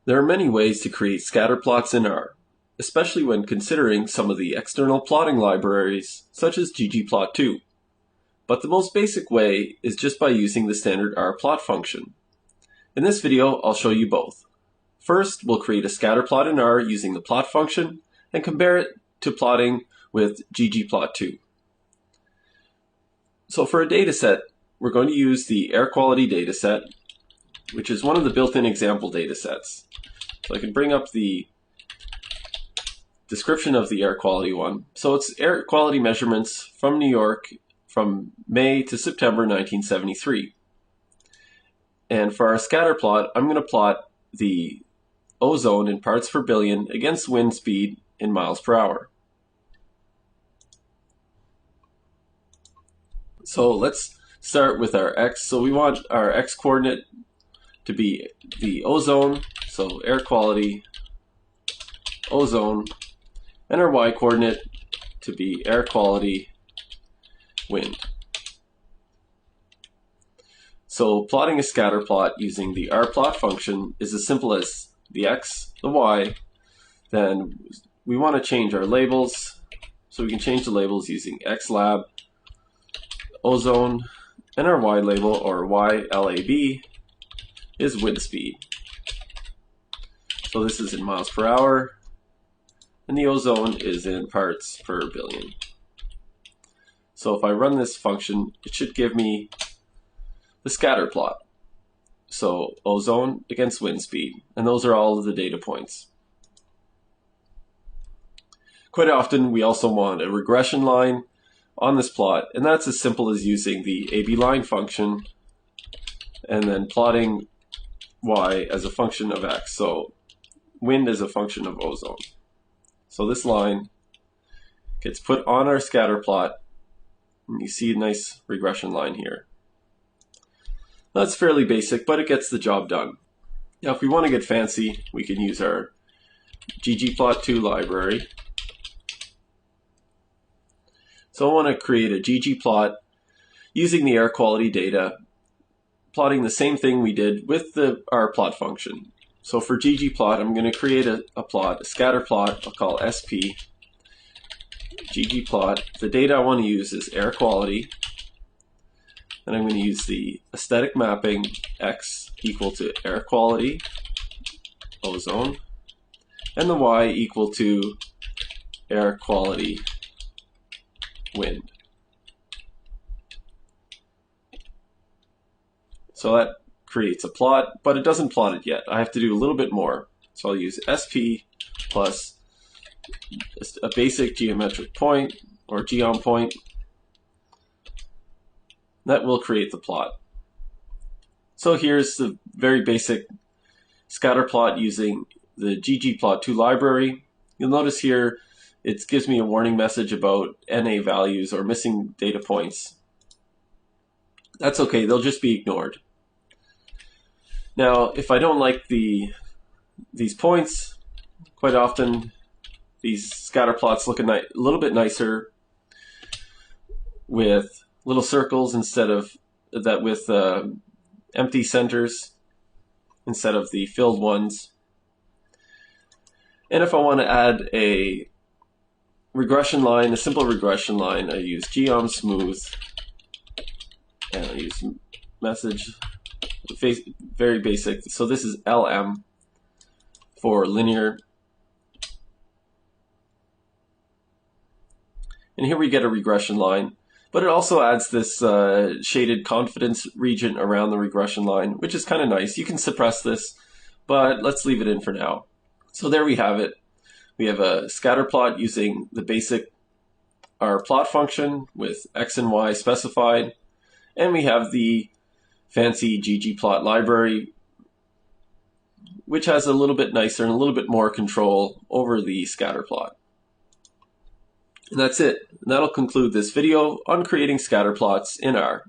There are many ways to create scatter plots in R, especially when considering some of the external plotting libraries such as ggplot2. But the most basic way is just by using the standard R plot function. In this video, I'll show you both. First, we'll create a scatter plot in R using the plot function and compare it to plotting with ggplot2. So for a dataset, we're going to use the air quality dataset, which is one of the built-in example datasets. So I can bring up the description of the air quality one. So it's air quality measurements from New York from May to September 1973. And for our scatter plot, I'm going to plot the ozone in parts per billion against wind speed in miles per hour. So let's start with our x. So we want our x coordinate to be the ozone, so air quality, ozone, and our y coordinate to be air quality, wind. So plotting a scatter plot using the R plot function is as simple as the x, the y, then we want to change our labels, so we can change the labels using xlab, ozone, and our y label, or ylab, is wind speed. So this is in miles per hour, and the ozone is in parts per billion. So if I run this function, it should give me the scatter plot. So ozone against wind speed, and those are all of the data points. Quite often we also want a regression line on this plot, and that's as simple as using the AB line function and then plotting y as a function of x. So wind is a function of ozone. So this line gets put on our scatter plot, and you see a nice regression line here. That's fairly basic, but it gets the job done. Now if we want to get fancy, we can use our ggplot2 library. So I want to create a ggplot using the air quality data, plotting the same thing we did with the R plot function. So for ggplot, I'm going to create a plot, a scatter plot, I'll call SP, ggplot. The data I want to use is air quality, and I'm going to use the aesthetic mapping x equal to air quality, ozone, and the y equal to air quality, wind. So that creates a plot, but it doesn't plot it yet. I have to do a little bit more. So I'll use SP plus a basic geometric point, or geom point. That will create the plot. So here's the very basic scatter plot using the ggplot2 library. You'll notice here it gives me a warning message about NA values or missing data points. That's okay, they'll just be ignored. Now, if I don't like these points, quite often these scatter plots look a little bit nicer with little circles instead of that, with empty centers instead of the filled ones. And if I want to add a regression line, a simple regression line, I use geom smooth, and I use message, very basic. So this is LM for linear. And here we get a regression line, but it also adds this shaded confidence region around the regression line, which is kind of nice. You can suppress this, but let's leave it in for now. So there we have it. We have a scatter plot using the basic R plot function with x and y specified, and we have the fancy ggplot library, which has a little bit nicer and a little bit more control over the scatter plot. And that's it. And that'll conclude this video on creating scatter plots in R.